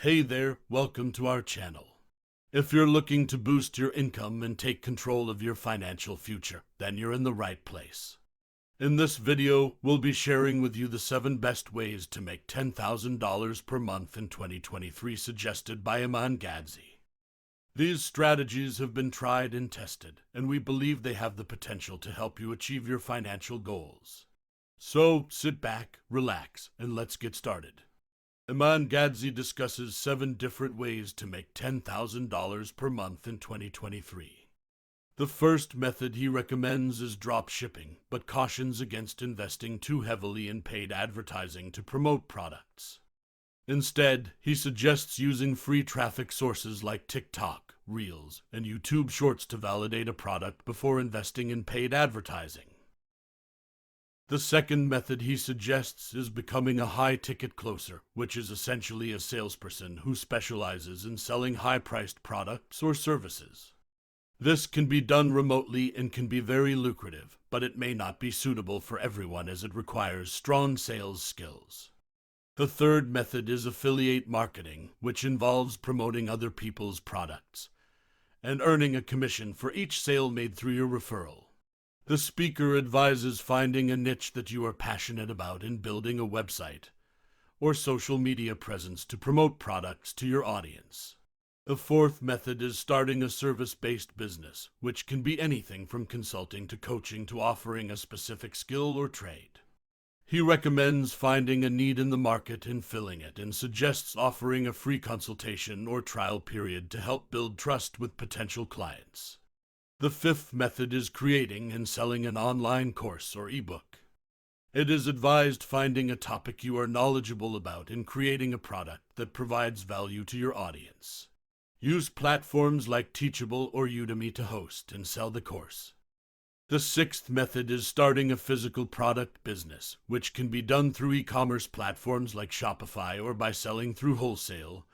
Hey there, welcome to our channel. If you're looking to boost your income and take control of your financial future, then you're in the right place. In this video, we'll be sharing with you the 7 best ways to make $10,000 per month in 2023 suggested by Iman Gadzhi. These strategies have been tried and tested, and we believe they have the potential to help you achieve your financial goals. So, sit back, relax, and let's get started. Iman Gadzhi discusses 7 different ways to make $10,000 per month in 2023. The first method he recommends is drop shipping, but cautions against investing too heavily in paid advertising to promote products. Instead, he suggests using free traffic sources like TikTok, Reels, and YouTube Shorts to validate a product before investing in paid advertising. The second method he suggests is becoming a high-ticket closer, which is essentially a salesperson who specializes in selling high-priced products or services. This can be done remotely and can be very lucrative, but it may not be suitable for everyone as it requires strong sales skills. The third method is affiliate marketing, which involves promoting other people's products and earning a commission for each sale made through your referral. The speaker advises finding a niche that you are passionate about and building a website or social media presence to promote products to your audience. The fourth method is starting a service-based business, which can be anything from consulting to coaching to offering a specific skill or trade. He recommends finding a need in the market and filling it, and suggests offering a free consultation or trial period to help build trust with potential clients. The fifth method is creating and selling an online course or ebook. It is advised finding a topic you are knowledgeable about and creating a product that provides value to your audience. Use platforms like Teachable or Udemy to host and sell the course. The sixth method is starting a physical product business, which can be done through e-commerce platforms like Shopify or by selling through wholesale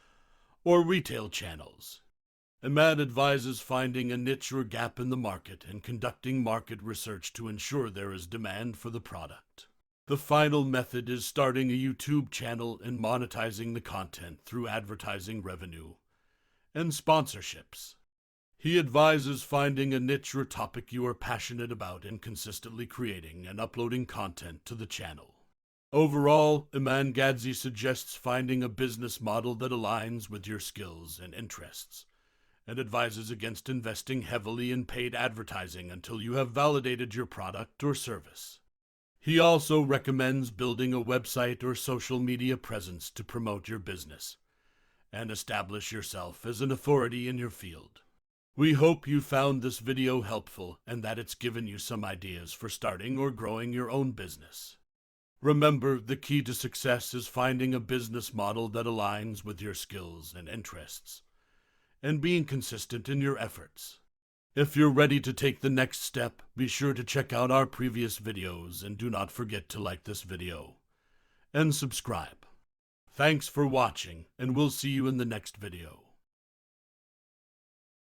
or retail channels. Iman advises finding a niche or gap in the market and conducting market research to ensure there is demand for the product. The final method is starting a YouTube channel and monetizing the content through advertising revenue and sponsorships. He advises finding a niche or topic you are passionate about and consistently creating and uploading content to the channel. Overall, Iman Gadzhi suggests finding a business model that aligns with your skills and interests, and advises against investing heavily in paid advertising until you have validated your product or service. He also recommends building a website or social media presence to promote your business and establish yourself as an authority in your field. We hope you found this video helpful and that it's given you some ideas for starting or growing your own business. Remember, the key to success is finding a business model that aligns with your skills and interests, and being consistent in your efforts. If you're ready to take the next step, be sure to check out our previous videos and do not forget to like this video and subscribe. Thanks for watching, and we'll see you in the next video.